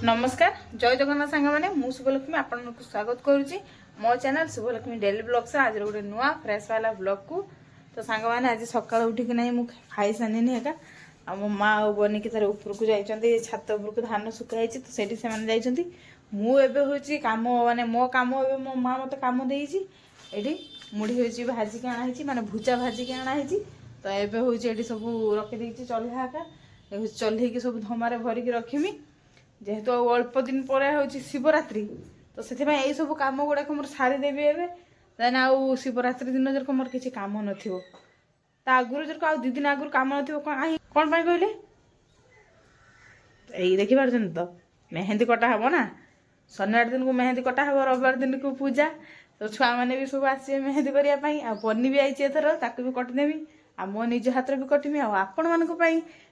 नमस्कार जय जगन्नाथ सांग मैंने मु शुभलक्ष्मी आपको स्वागत करुच्ची मो चैनल शुभलक्ष्मी डेली ब्लॉग्स आज गोटे नुआ फ्रेश वाला ब्लॉग को। तो सांग मैंने आज सकाल उठिक ना मुझे खाई सारे एका आ मो माँ बनिकी तार उपरक जाइए छात उपरक धान सुखाई तो सेठी से जाइए मुझे कम माने मो कम मो माँ मत कम देती ये मुढ़ी हूँ भाजिक आना माने भुजा भाजिक आना तो एबे हूँ ये सब रखी चल्हा एका चल्हैकी सब धमारे भरिकी रखिमी जेहेतु अल्प दिन पर हूँ शिवरात्रि तो से यही सब कम गुड़ाक मोर सारीदेवी एवं देन आउ शिवरात्रि दिन जरक मोर किसी कम नथिबो आगुरी जरक आ 2 दिन आगुरी कम नथिबो कौन पाई कहले यही देखी पार्छन तो मेहंदी कटा हबो ना शनिवार दिन को मेहंदी कटा हबो रविवार दिन को पूजा तो छुआ मैंने भी सब आसे मेहंदी करने आ बनी भी आई एथर ताकू भी कटिदेवी आ मो निज हाथ भी कटमी आपण मान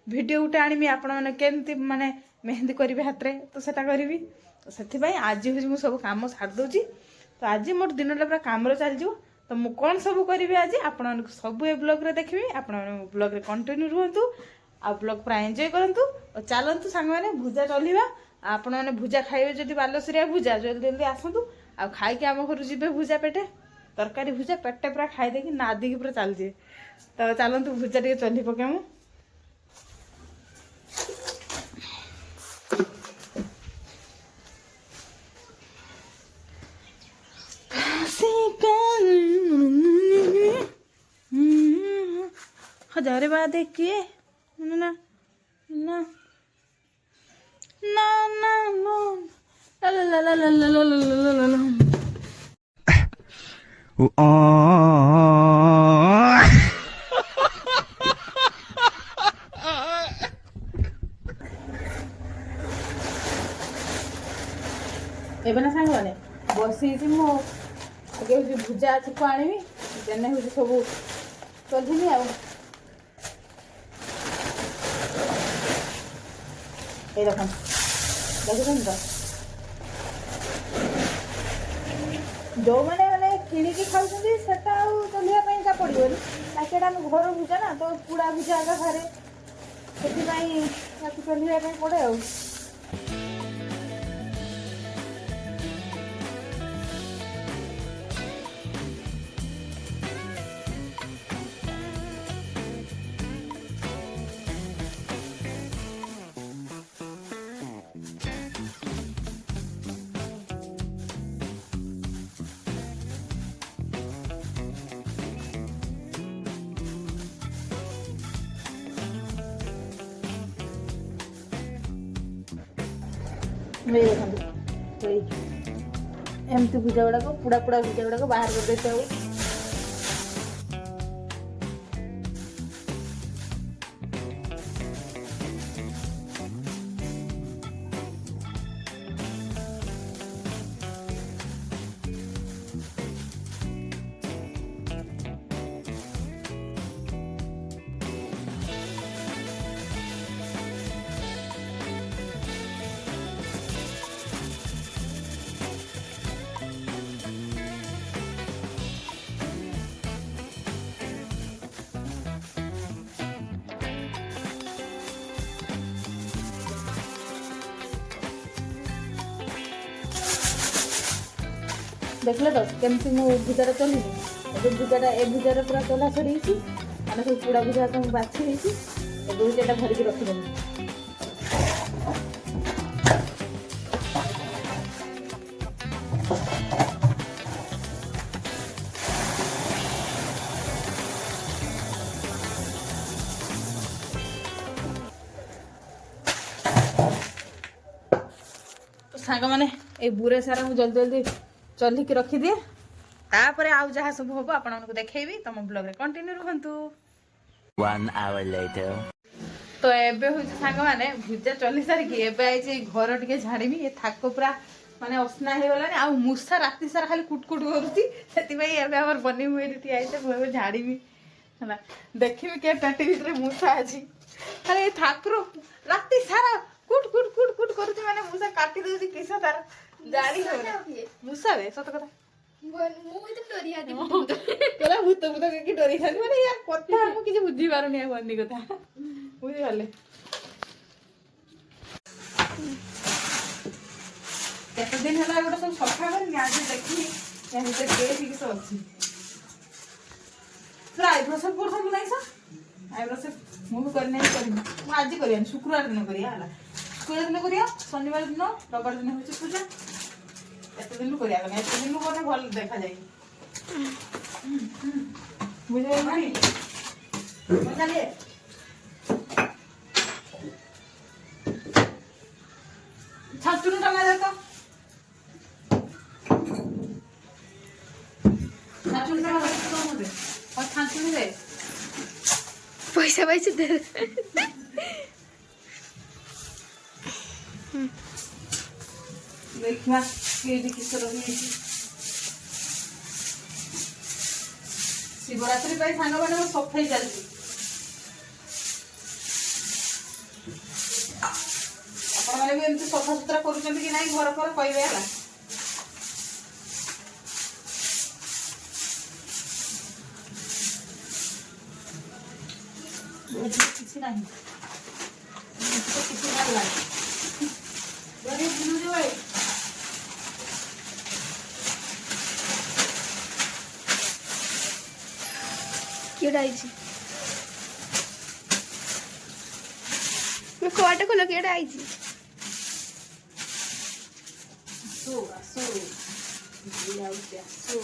भिडियो गोटे आनमी आपण मैंने केमती माने मेहंदी करी हाथ में तो सेटा करी तो से आज हूँ मुझे सब कम छाड़ी तो आज मोर दिन पूरा कम चलज तो मुझे कौन सब करी आज आपण सब ए ब्लॉग देखी आपण ब्लॉग कंटिन्यू रुहतु आ ब्लॉग पूरा एंजॉय करूँ और चलतु सांग मैंने भुजा चलवा आपण मैंने भुजा खाइबे जदि बालेश्वरिया भुजा जल्दी जल्दी आसतु आ खाई आम घर जी भुजा पेटे तरकारी भुजा पेटे पूरा खाईदे नादिकी पूरा चलजे तो चलतु भुजा टे चली पकेमु हजारे बात देखिए ना ना ना ना ना ला ला ला ला ला ला ला ला ला एबे सांग मैंने बसी मु भुजा को आनमी देने हूँ सब चलनी आ देखुन तो जो मैंने मैंने किणिकी खाऊँ से चलिया पड़ो ताकि घर भुजा ना तो पुड़ा भुजा आगे घरे से चलिया पड़े आ एमती भुजा गुड़ाक पुड़ा पुड़ा भुजा गुड़ाक बाहर कर देते हो देखले तो केमती मो भुजार चलनी भुजाटा ए भुजार पूरा चला सरी मैंने सब पुड़ा भुजा तो बाछी भुजा भरिकी रखिदेवी तो सांग मैंने ये बुरे सारा मुझे जल्दी जल्दी चलिकी रखिदिए तापर आउ जहाँ सब हम आपको देखी तुम ब्लॉग कंटिन्यू रुहतु 1 hour later तो एबे हूँ सांग मैंने भुजा चली सारिकी एबे आई घर टे झाड़मी ये थाक पूरा माने असना हो गलानी आ मूसा राति सारा खाली कुटकुट करुच्ची से बनी मुझे ठिया मुझे झाड़मी है देखी के पेटी भितर मूसा अच्छी अरे ठाकुर राति सारा कुट कुट कुट कुट करुच्ची माने मूसा काटी दे किस तार जानी हो मूसा वे सत कथा তোরা ভূত ভূত কি ডরি খালি মানে ইয়া কথা আমি কিছু বুঝি পারুনি আর বন্দি কথা বুঝি পারলে କେତେ ଦିନ ହେଲା ଗୋଟେ ସବୁ ସଫା କରିନି ଆଜି ଦେଖିଲି ୟା ଭିତରେ କେହି କିଛି ଅଛି। ତୋର ଆଇବ୍ରୋ ସେପ୍ କରୁଥିଲୁ ନାହିଁ ସାର୍? ଆଇବ୍ରୋ ସେପ୍ ମୁଁ ବି କରିନି କରିବି। ମୁଁ ଆଜି କରିବାନି ଶୁକ୍ରବାର ଦିନ କରିବା ହେଲା। ଶୁକ୍ରବାର ଦିନ କରିବା, ଶନିବାର ଦିନ, ରବିବାର ଦିନ ହେଉଛି ପୂଜା। ଏତେ ଦିନରୁ କରିବା ପାଇଁ ଏତେ ଦିନରୁ କଲେ ଭଲ ଦେଖାଯାଏ। ବୁଝିପାରିଲନି? ବୁଝାଲି ଛାଞ୍ଚୁଣି ଟଙ୍କା ଦେ ତ ଛାଞ୍ଚୁଣି ଟଙ୍କା ଦେ ଛାଞ୍ଚୁଣି ଦେ ପଇସା ପାଇଛି ଦେ। ଦେଖିବା କେଇଠି କିସ ରହିଯାଇଛି। ଶିବରାତ୍ରି ପାଇଁ ସାଙ୍ଗମାନେ ମୁଁ ସଫେଇ ଚାଲିଛି। ଆପଣମାନେ ବି ଏମିତି ସଫାସୁତୁରା କରୁଛନ୍ତି କି ନାହିଁ ଘର ଫର କହିବେ ହେଲା। କିଛି ନାହିଁ କିଛି ଭଲ ଲାଗେ କିଏଟା ଆଇଛି? କବାଟ ଖୋଲ, କିଏଟା ଆଇଛି? ଆସୁ ଆସୁ ଯାଉଛି ଆସୁ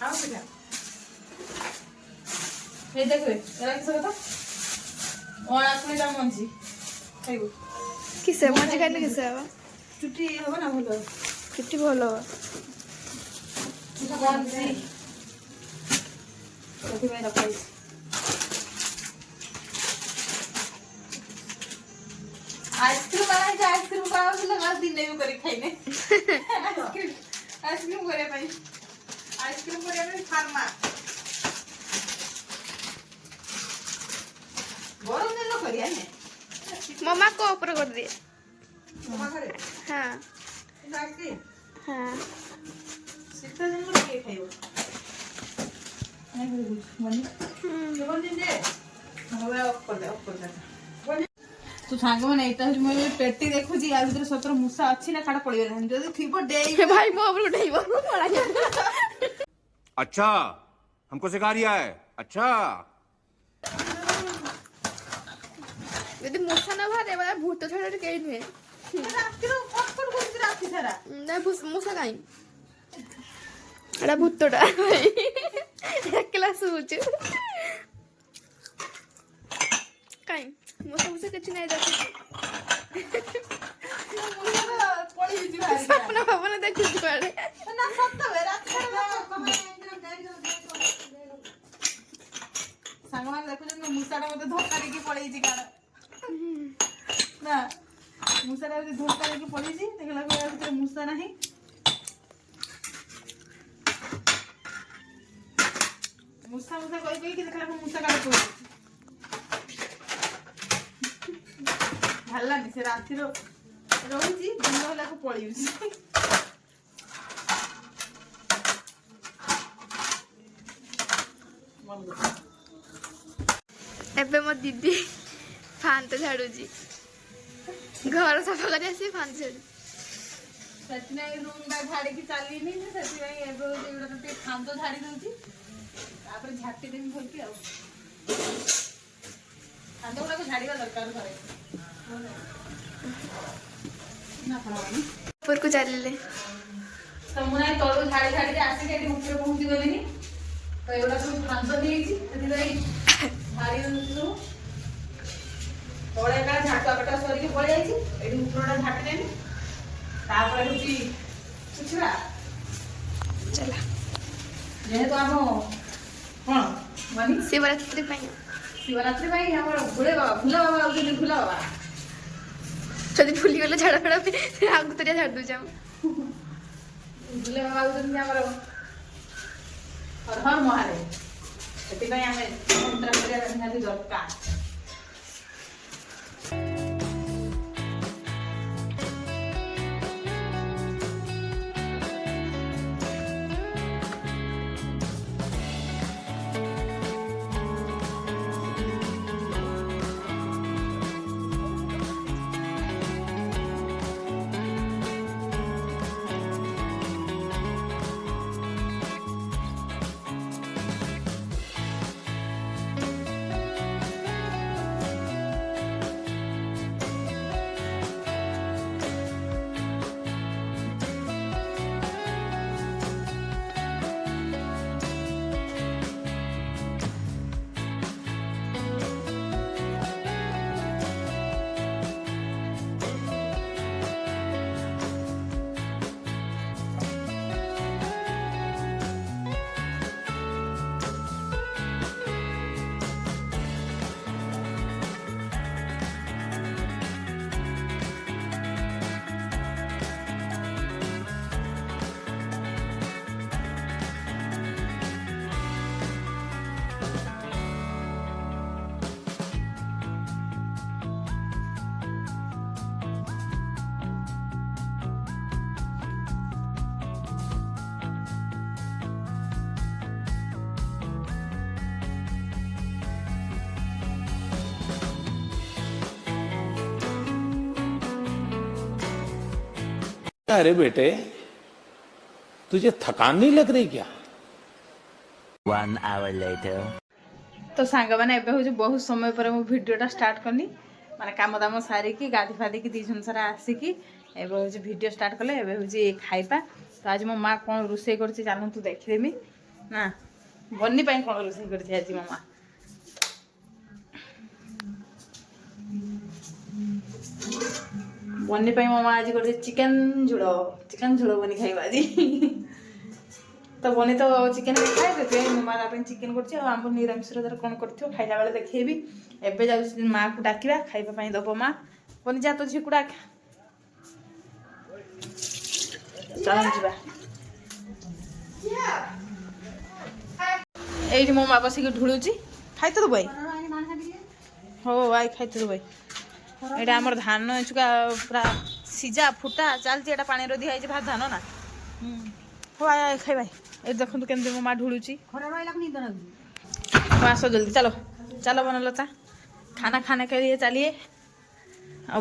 ଖାও ପିଲା এই দেখবে এরা কিছু কথা অনাকুড়িটা মঞ্জি খাইব কিসে মঞ্জি খাইলে কিসে হবা? চুটি হবে না ভালো চুটি ভালো হবা। মঞ্জি ସେଥିପାଇଁ ରଖାଇଛି। ଆଇସ୍କ୍ରିମ ଆଣିଛି ଆଇସ୍କ୍ରିମ କରାଉଥିଲେ ଦିନେ ବି କରି ଖାଇନେ ଆଇସ୍କ୍ରିମ କରିବା ପାଇଁ ଆଇସ୍କ୍ରିମ କରିବା ପାଇଁ ଫାର୍ମା ଗରମ ଦିନ କରିବା ନେ मम्मा को ऊपर कर दिए। हाँ हाँ ଶୀତ ଦିନ କିଏ ଖାଇବ ତୁ ସାଙ୍ଗମାନେ ଏଇଟା ହଉଛି ମୁଁ ପେଟି ଦେଖୁଛି ୟା ଭିତରେ ସତର ମୂଷା ଅଛି ନା କାଟା ପଡିଗଲାଣି ଯଦି ଥିବ ଡେଇ भाई मो ऊपर उठाइबो पड़ा जा। अच्छा हमको सिखा रिया है अच्छा यदि मूसा ना बाहर वाला भूत छड़ा के नुहे ରାତିରୁ ଫଟଫଟ କରୁଛି ରାତି ସାରା ना मूसा काई एड़ा भूतटा भाई एकला सोच काई मूसा मूसा किछ नहीं जाते ପଳେଇଛି ଭାରି सपना भावना देखु पड़े ନା ସତ ବେ ରାତି ସାଙ୍ଗମାନେ ଦେଖୁଛନ୍ତି ମୂଷାଟା ମତେ ଧୋକା ଦେଇକି ପଳେଇଛି କାରଣ ନା ମୂଷାଟା ଯଦି ଧୋକା ଦେଇକି ପଳେଇଛି ଦେଖିଲା ବେଳେ ଭିତରେ ମୂଷା ନାହିଁ। ମୂଷା ମୂଷା କହି କହିକି ଦେଖିଲା ମୂଷା କାଳେ ପଳେଇଛି ଭାଲାନି ସେ ରାତିର ରହୁଛି ଦିନ ହେଲାକୁ ପଳେଇଛି। एबे मो दीदी फान तो झाड़ू जी घर सफा कर आसी फान झाड़ू ସେଥିପାଇଁ ରୁମଟା ଝାଡ଼ିକି ଚାଲିନି ସେଥିପାଇଁ ଏବେ ହଉଛି ଏଗୁଡ଼ା ଟିକେ ଖାନ୍ଦ ଝାଡ଼ି ଦଉଛି ତାପରେ ଝାଟି ଦେବି ଭଲକି ଆଉ ଖାନ୍ଦ ଗୁଡ଼ାକୁ ଝାଡ଼ିବା ଦରକାର ଘରେ ନା ଖରାପ ऊपर को चलले ତ ମୁଁ ନାଇଁ ତଳୁ ଝାଡ଼ି ଝାଡ଼ିକି ଆସିକି ଏଠି ଉପରେ ପହଞ୍ଚି ଗଲିନି ତ ଏଗୁଡ଼ା ସବୁ ଖାନ୍ଦ ହେଇଯାଇଛି ସେଥିପାଇଁ ଝାଡ଼ି ଦଉଛି ସବୁ ତଳେ ଏକା ଝାଟୁଆ ପଟା ସରିକି ପଳେଇ ଯାଇଛି ଏଠି ଉପରଟା ଝାଟି ଦେବି ତାପରେ ହଉଛି ଶୁଖିବା चला ଯେହେତୁ ଆମ କ'ଣ ମାନେ शिवरात्रि ପାଇଁ ଶିବରାତ୍ରି ପାଇଁ ଆମର ଭୁଲେ ବାବା ଭୁଲା ବାବା ହଉଛନ୍ତି ଭୁଲା ବାବା ଯଦି ଭୁଲି ଗଲେ ଝାଡ଼ା ଫାଡ଼ା ଆଗକୁ ତରିଆ ଝାଡ଼ି ଦଉଛି ଆମ ଭୁଲେ ବାବା ହଉଛନ୍ତି ଆମର ହର ହର ମହାଦେବ ସେଥିପାଇଁ ଆମେ ମନ୍ତ୍ର କରିବା ନିହାତି ଦରକାର। अरे बेटे तुझे थकान नहीं लग रही क्या? 1 hour later. तो सांग मैंने एबे हूँ बहुत समय पर मु भिडियोटा स्टार्ट करनी माने काम दाम सारिकी गाधी फादी दी जन सारा आसिकी एबे हूँ भिडियो स्टार्ट कले एबे हूँ खाइबा। तो आज मो माँ कौन रोषे कर चलतु देखदेमी ना बनी पाई कौन रोषे कर आज मो माँ बनी पाई मो माँ आज कर चिकेन झोल बनी खाइबा आज तो बनी तो चिकेन खाए देते मो माँ चिकेन कर निरामिष कौन कर खाइला बेले देखी एबे जाऊँ माँ को डाकिबा खाइबा दब माँ बनी जा तो झीक डाक चल जा ये मो माँ बसिक ढुलुची खाई तो भाई हो आई खाई तो भाई यहाँ आम धान चुका पूरा सीजा फुटा चलती एटा पानी दिखाई भात धान ना हो आय आय खाई भाई ये देखो केमती मो माँ ढुलुची आस जल्दी चलो चलो बनलता खाना खाने के लिए चलिए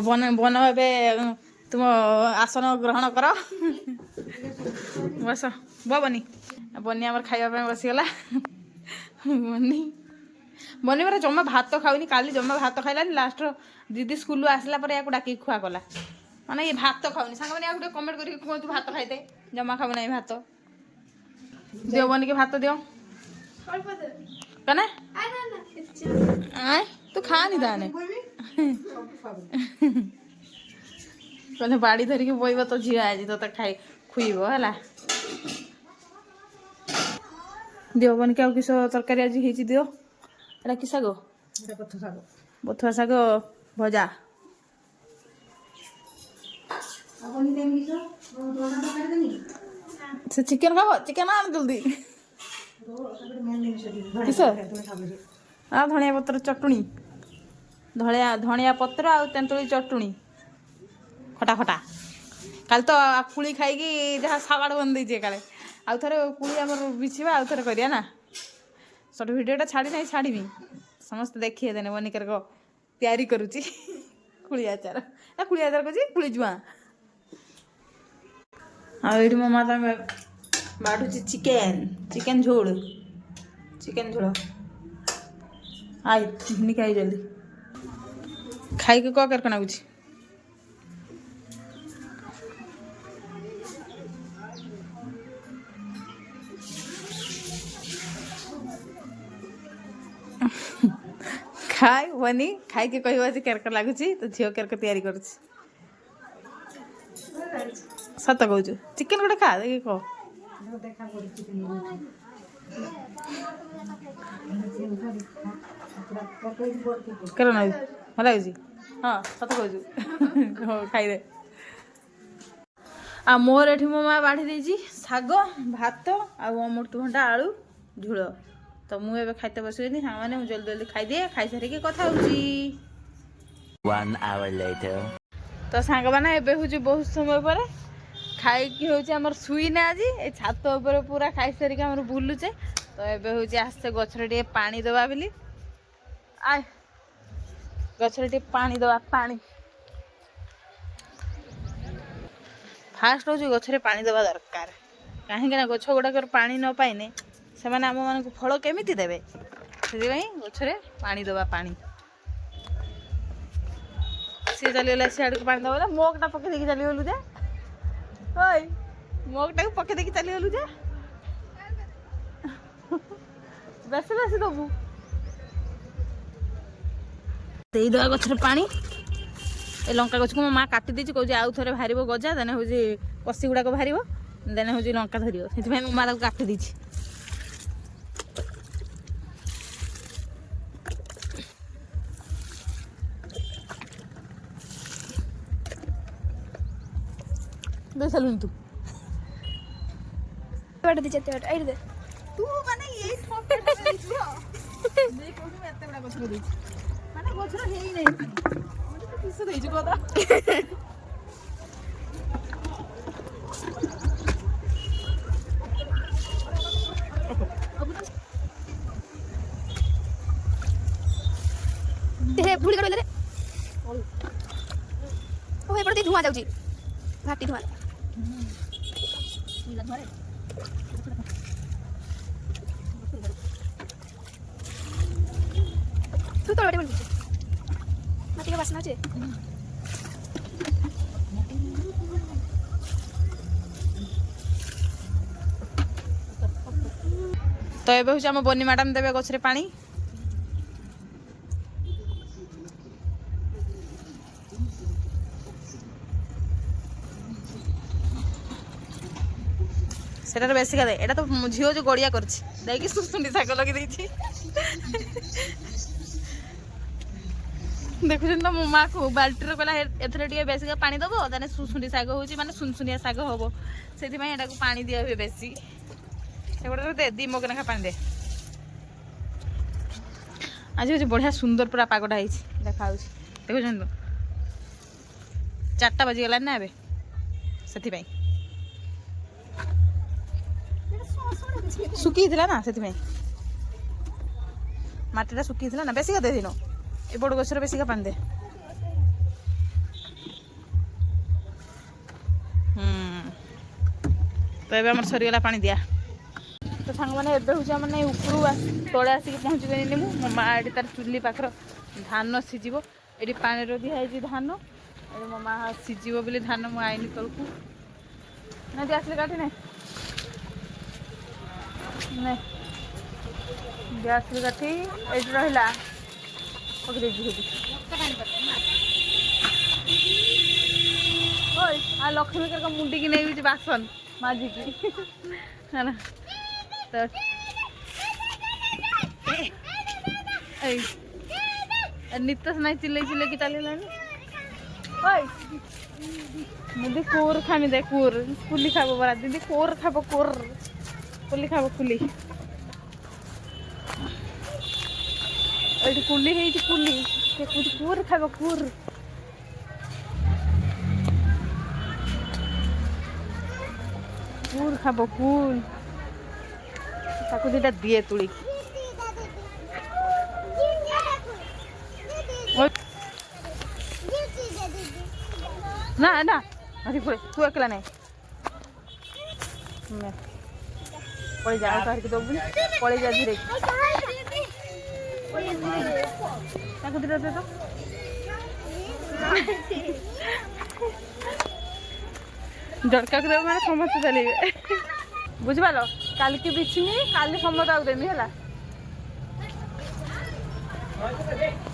बन बन ए तुम आसन ग्रहण कर बस बनी बनी आम खाइबा बसीगला बनी बनी मेरा जमा भात खाऊनी काली जमा भात खाइलानी लास्ट दीदी स्कूल आसला पर या डाक खुआ कला माने ये भात खाऊनी सांग मैंने गोटे कमेंट करके कहतु भात खाइदे जमा खाऊ ना भात दियो बनी के भात दियो कने तू खानी दाने कहले बाड़ी धरिकी बोइब तो झील आज तो खाई खुईब है दियो बन के किस तरकारी आज ही दियो एटा कि शाग बथुआ शाग भजा से चिकेन खाब चिकेन आन जल्दी किस धनिया पत्र चटुणी धनिया पत्र आ तेंतुली चटुणी खटा खटा काल तो कुली खाई जहाँ सालाड बन देजे काले आउ थे कुली आम बिछा आउ थे करिया ना सर्ट भिडियोटा छाड़ी ना छाड़ी समस्त देखिए देने बनिकर तैयारी करुच्ची कुली आचार कुली आचार कर कुली जुआ आठ मो माँ तमें बाढ़ुची चिकेन झोल आई घिनी खाई जल्दी खाई के क्या कर नागुची खाई बनी खाई के कह केरक लगुच तो झील केरक तैयारी कर सत कहूँ चिकेन गोटे खा देखिए कह कर ना भल लगे हाँ सत कहूँ हाँ खाई आ मोर एठी मो माँ बाढ़ी देजी शाग भात अमृतभंडा आलू झोल तो मुझे खाते बसनी साग मैंने जल्दी जल्दी खाईदिए खाई सारिकी कथा 1 hour later. तो सांग मैंने एबे हूँ बहुत समय पर खाई हूँ शुईने आज ये छात उपर पूरा खाई सारिक बुलुचे तो एबे हूँ आस्ते गचर टे पानी दबा बोली आ गचर टे पानी दबा पानी फास्ट हूँ गचरे पानी दबा दरकार कहीं गछ गुड़ाक पानी न पाइने से आम मान फल केमी देवे से गचरे पानी दबा पानी सी चलीगला सियाड़ को पानी दबा मगटा पकई देखी चलीगलु जे मगटा को पकई देखी चलीगलु जे बेस बेस दबु दे दबा गचरे पानी ए लंका गछ को मो माँ काटी देछि कहूँ आउ थे बाहर गजा देने हूँ कषी गुड़ाक बाहर देने हूँ लंका धर से मो माँ काटी देछि देसलुन तू बैठ दे चते बैठ आइर दे तू माने ये ठोके देछियो दे कोठी में एते बड़ा गछर देछि माने गछर हेई नै मते तो किस देछि कोदा दे भूली कर ले ओ हे पड़ती धुआं जाउची घाटी धुआं ତୁ ତଳେ ବସି ମାଟିକା ବାସ୍ନା ଅଛି। ତ ଏବେ ହେଉଛି ଆମ ବନି ମ୍ୟାଡ଼ାମ ଦେବେ ଗଛରେ ପାଣି। সেটার বেশি দে, এটা তো ঝিও যে গড়িয়া করছে দেখি সুসুন্ডি শাগ লগাই দিয়েছি। দেখুছেন তো ମୋ ମାକୁ ବାଲ୍ଟିରେ କହିଲା ଏଥିରେ ଟିକେ ବେଶିକା ପାଣି ଦେବ, ତାହେଲେ ସୁସୁଣ୍ଡି ଶାଗ ହେଉଛି ମାନେ ସୁନସୁନିଆ ଶାଗ ହବ, ସେଥିପାଇଁ ଏଟାକୁ ପାଣି ଦିଆ ହୁଏ ବେଶୀ। ସେଗୁଡ଼ାରେ ଦେ 2 ମଗ ଲେଖା ପାଣି ଦେ। ଆଜି ହେଉଛି ବଢ଼ିଆ ସୁନ୍ଦର ପୁରା ପାଗଟା ହେଇଛି, ଦେଖାହେଉଛି ଦେଖୁଛନ୍ତି ତ 4ଟା ବାଜିଗଲାଣି ନା ଏବେ, ସେଥିପାଇଁ ଶୁଖିଥିଲା ନା, ସେଥିପାଇଁ ମାଟିଟା ଶୁଖିଥିଲା ନା। ବେଶିକା ଦେଇଦିନ ଏ ବଡ଼ ଗଛରେ ବେଶିକା ପାଣି ଦେ। ତ ଏବେ ଆମର ସରିଗଲା ପାଣି ଦିଆ। ତ ସାଙ୍ଗମାନେ ଏବେ ହେଉଛି ମାନେ ଉପରୁ ତଳେ ଆସିକି ପହଞ୍ଚିଗଲିଣି ମୁଁ। ମୋ ମା ଏଠି ତାର ଚୁଲି ପାଖର ଧାନ ସିଝିବ, ଏଠି ପାଣିରେ ଦିଆ ହେଇଛି ଧାନ, ଏଠି ମୋ ମା ସିଝିବ ବୋଲି ଧାନ ମୁଁ ଆଇନି ତଳକୁ। ନା ଦିଆ ଆସିଲେ କାଟି ନାହିଁ ଗ୍ୟାସ୍ କାଠି ଏଇଠି ରହିଲା ପକେଇଦେଇଛି ସେଠି। ଓଇ ଆଉ ଲକ୍ଷ୍ମୀ କାକା ମୁଣ୍ଡିକି ନେଇଯାଇଛି ବାସନ ମାଜିକି ହେଲା। ତ ଏଇ ନିତସ ନାଇଁ ଚିଲେଇ ଚିଲେଇକି ଚାଲିଲାଣି। ଓଇ ଦିଦି କୋର ଖାନି ଦେ, କୋର କୁଲି ଖାବ ପରା ଦିଦି, କୋର ଖାବ, କୋର କୁଲି ଖାବ କୁଲି। ଏଇଠି କୁଲି ହେଇଛି, କୁଲି ସେ କହୁଛି କୁର ଖାଇବ, କୁର। କୁର ଖାବ, କୁଲ। ତାକୁ ଦିଟା ଦିଏ ତୁଳିକି। ନା ନା ଆଜି ପଳେଇ, ତୁ ଏକଲା ନାହିଁ ପଳେଇ ଯା, ଆଉ କାହାରିକି ଦବୁନି, ପଳେଇ ଯା ଧୀରେ। ତାକୁ ଦିଟା ଦେ ତ। ଦରକାର ଦେବ ମାନେ ସମସ୍ତେ ଚାଲିବେ, ବୁଝିପାରିଲ। କାଲିକି ବିଛିନି, କାଲି ସମସ୍ତେ ଆଉ ଦେମି ହେଲା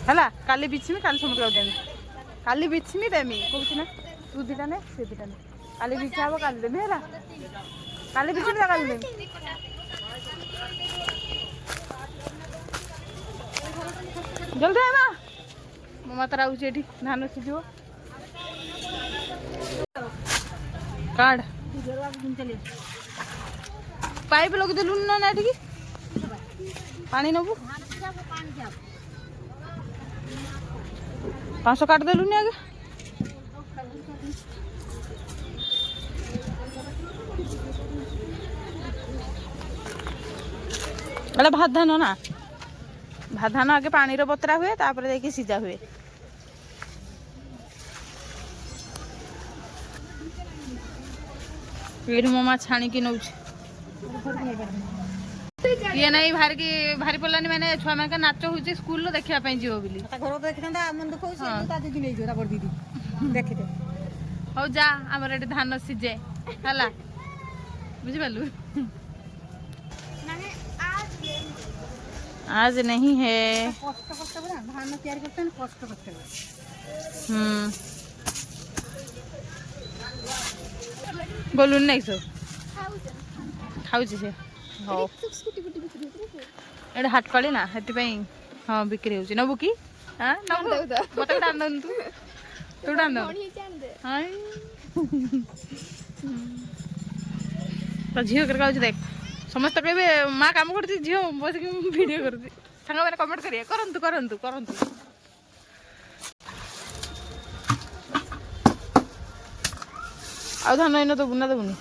ହେଲା। କାଲି ବିଛିମି, କାଲି ସମସ୍ତେ ଆଉ ଦେମି। କାଲି ବିଛିମି ଦେମି କହୁଛି ନା, ତୁ ଦିଟା ନେ ସେ ଦିଟା ନେ, କାଲି ବିଛା ହବ କାଲି ଦେମି ହେଲା। କାଲି ବିଛିମି କାଲି ଦେମି। ଜଲ୍ଦି ଆଇବା, ମୋ ମା ତାର ଆଉଛି ଏଠି ଧାନ ସିଝିବ। କାଢ଼ ପାଇପ୍ ଲଗେଇଦେଲୁନି ନା ଏଠିକି, ପାଣି ନେବୁ 500 କାଟିଦେଲୁନି ଆগে। ଏଇଟା ଭାତ ଧାନ ନା, ଭାତ ଧାନ ଆଗେ ପାଣିରେ ବତରା ହୁଏ, ତାପରେ ଯାଇକି ସିଝା ହୁଏ। ଏଇଠି ମୋ ମା ଛାଣିକି ନଉଛି। ଇଏ ନାଇଁ ଭାରି ପଡ଼ିଲାନି, ମାନେ ଛୁଆ ମାନଙ୍କ ନାଚ ହଉଛି ସ୍କୁଲରେ ଦେଖିବା ପାଇଁ ଯିବ ବୋଲି। ଘର ଦେଖିଥାନ୍ତା, ମନ ଦୁଃଖ ହଉଛି, ତା ଦିଦି ନେଇଯିବ, ତା ବଡ଼ ଦିଦି ଦେଖିତେ। ହଉ ଯା, ଆମର ଏଠି ଧାନ ସିଝେ ହେଲା, ବୁଝିପାରିଲୁ। आज नहीं है, କଷ୍ଟ ପୁରା ଧାନ ତିଆରି କରୁଛନ୍ତି, କଷ୍ଟ କରୁଛନ୍ତି। बोलून नहीं सो खाऊची से हो एटा हाट पाली ना हेतिपई हां बिक्री होची नबु की हां नबु मते डान तू तू डान हां तो झियो कर गाउची देख समस्त कहबे मां काम करती झियो बस कि वीडियो करती संग माने कमेंट करिए करंतु करंतु करंतु आ धान इन तो बुना देबुनी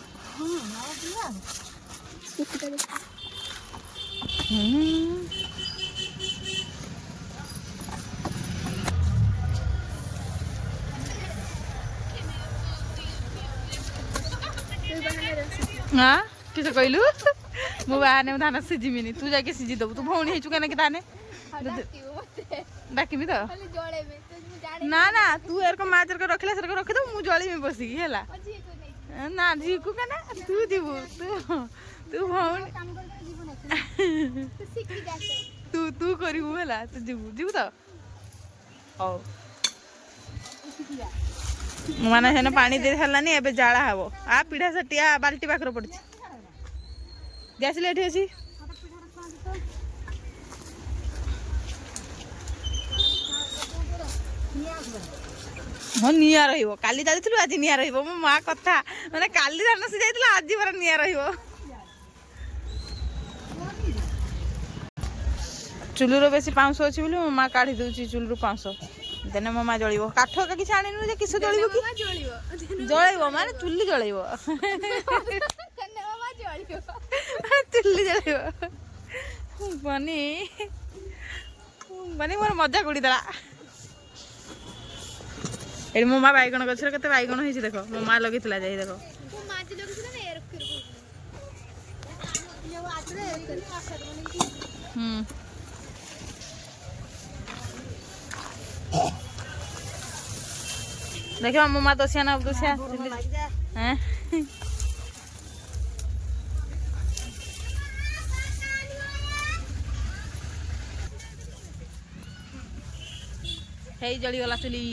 हाँ किस कहलु मु बाहने धान सीझिमिनी तू जाके सीझी दबु तू भौणी हेचु केना के ताने डाकिबी तो ना ना तू एरको माचर को रखले सरको रख दो मु जळी में बसी हैला ना जीकु केना तू जीबु तू तू भौणी तू तू करिबु हैला तू जीबु जीबु तो हौ माने हेन पानी दे हलानी एबे जाला हबो आ पीढ़ा सटिया बाल्टी पाखर पड़छि गैस लेट अछि ହଁ ନିଆଁ ରହିବ କାଲି ଯାଇଥିଲୁ ଆଜି ନିଆଁ ରହିବ ମୋ ମା କଥା ମାନେ କାଲି ଧାନ ସିଝାଇଥିଲା ଆଜି ପରା ନିଆଁ ରହିବ ଚୁଲିର ବେଶୀ ପାଉଁଶ ଅଛି ବୋଲି ମୋ ମା କାଢି ଦଉଛି ଚୁଲିରୁ ପାଉଁଶ ଦେନେ ମୋ ମା ଜଳିବ କାଠ ଏକା କିଛି ଆଣିନୁ ଯେ କିସ ଜଳିବ କି ଜଳେଇବ ମାନେ ଚୁଲି ଜଳେଇବ ଚୁଲି ଜଳେଇବ ବନି ବନି ମୋର ମଜା ଉଡ଼ିଦେଲା ଏଠି ମୋ ମା ବାଇଗଣ ଗଛରେ କେତେ ବାଇଗଣ ହେଇଛି ଦେଖ ମୋ ମା ଲଗେଇଥିଲା ଯାଇ ଦେଖ देखियो ମୋ ମା ଦୋସିଆ ନା ଦୋସିଆ हैं हेई जली गला चुली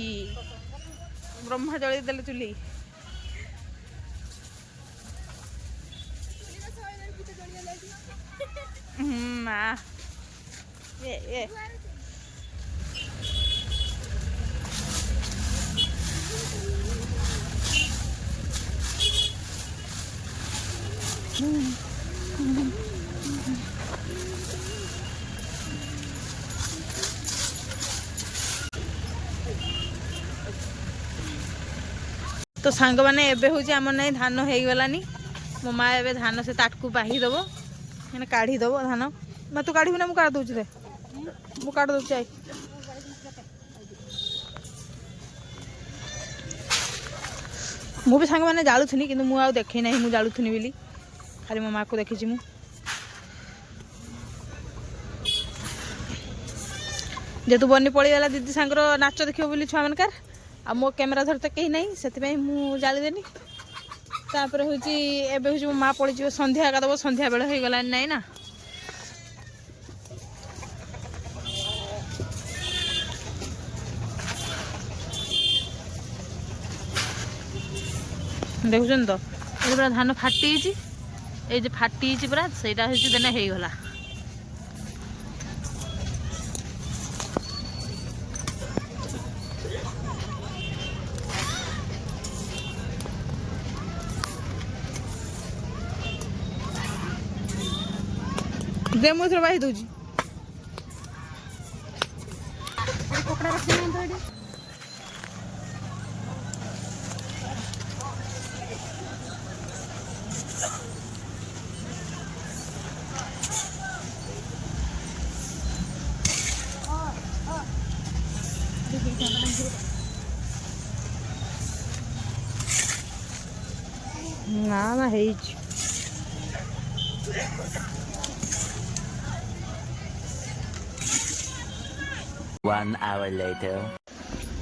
ब्रह्मा जली देले चुली ना ये तो सांग मैंने एबे हूँ आम ना धान हो गलानी मो माँ एबे धान से ताटकू बाही दब मैंने काढ़ी दब धान मैं तू काढ़ी ना मुझे काट दूची दे मु काट दूची आई मु भी सांग मैंने जालुथुनी कि मुझे देखे ना मुझे जालुथुनी बोली खाली मो माँ को देखी मु जेतु बनी पड़ीगला दीदी सांगर नाच देखियो बोली छुआ मानकार आ मो कैमेरा धरते कहीं नहीं से मु जालीदेनी तापर हूँ एबे हूँ मो माँ पड़ी संध्या का दब संध्या बेले हो गलानी नहीं ना देखुन तो ये पूरा धान फाटी ये फाटी पूरा से देने हो गला दे मुझे बाही दूजी कपड़ा रख देना तो ना ना है 1 hour later.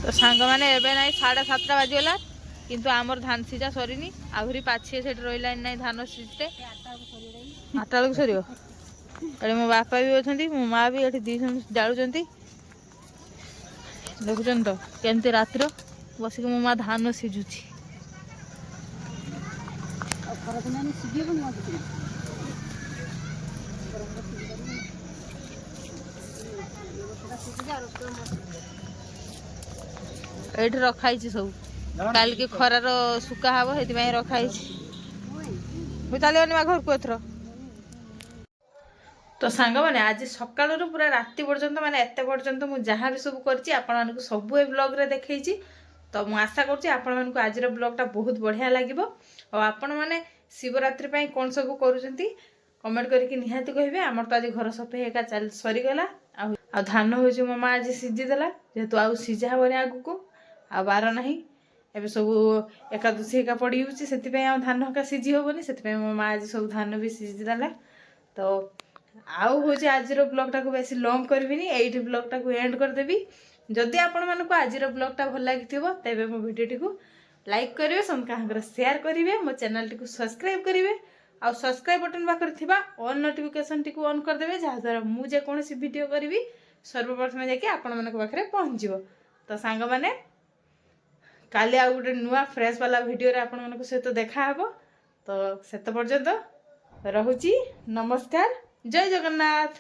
तो सांग मैंने एबे ना 7:30 बाजीगला किंतु आमर धान सीझा सरीनी आहरी पाछे से रही ना धान सीझे 8टा बेलू सर ये मो बापा भी अच्छा मो माँ भी ये दी जालुं देखुन तो केमती रातिर बसिक मो माँ धान सीझुची ये रखाई सब काल के खरार सुखा हम से रखाई चलिए घर को एथर तो सांग मैंने आज सकाल पूरा राति पर्यंत माने एते पर्यंत मुझे जहाँ भी सब कर सब ए ब्लॉग रे देखी तो मुझे आशा कर आज ब्लॉगटा बहुत बढ़िया लगे और आपण मैंने शिवरात्रि पे कौन सब कमेंट करके निहाती कहे आमर तो आज घर सफाई एका चल सरीगला आ धान हूँ मो माँ आज सीझीदेला जेहेतु आउ सीझा हेनी आगू को आ बार ना ଏବେ ସବୁ ଏକାଦଶୀ ଏକା ପଡ଼ିଯାଉଛି, ସେଥିପାଇଁ ଆଉ ଧାନ ଏକା ସିଝି ହେବନି, ସେଥିପାଇଁ ମୋ ମା ଆଜି ସବୁ ଧାନ ବି ସିଝି ଦେଲା। ତ ଆଉ ହେଉଛି ଆଜିର ବ୍ଲଗ୍ଟାକୁ ବେଶୀ ଲଙ୍ଗ୍ କରିବିନି, ଏଇଠି ବ୍ଲଗ୍ଟାକୁ ଏଣ୍ଡ କରିଦେବି। ଯଦି ଆପଣମାନଙ୍କୁ ଆଜିର ବ୍ଲଗ୍ଟା ଭଲ ଲାଗିଥିବ ତେବେ ମୋ ଭିଡ଼ିଓଟିକୁ ଲାଇକ୍ କରିବେ, ସମସ୍ତଙ୍କର ସେୟାର କରିବେ, ମୋ ଚ୍ୟାନେଲଟିକୁ ସବସ୍କ୍ରାଇବ୍ କରିବେ, ଆଉ ସବସ୍କ୍ରାଇବ୍ ବଟନ୍ ପାଖରେ ଥିବା ଅଲ୍ ନୋଟିଫିକେସନ୍ଟିକୁ ଅନ୍ କରିଦେବେ, ଯାହାଦ୍ୱାରା ମୁଁ ଯେକୌଣସି ଭିଡ଼ିଓ କରିବି ସର୍ବପ୍ରଥମେ ଯାଇକି ଆପଣମାନଙ୍କ ପାଖରେ ପହଞ୍ଚିବ। ତ ସାଙ୍ଗମାନେ କାଲି ଆଉ ଗୋଟେ ନୂଆ ଫ୍ରେଶ୍ ବାଲା ଭିଡ଼ିଓରେ ଆପଣମାନଙ୍କ ସହିତ ଦେଖାହେବ। ତ ସେତେ ପର୍ଯ୍ୟନ୍ତ ରହୁଛି, ନମସ୍କାର, ଜୟ ଜଗନ୍ନାଥ।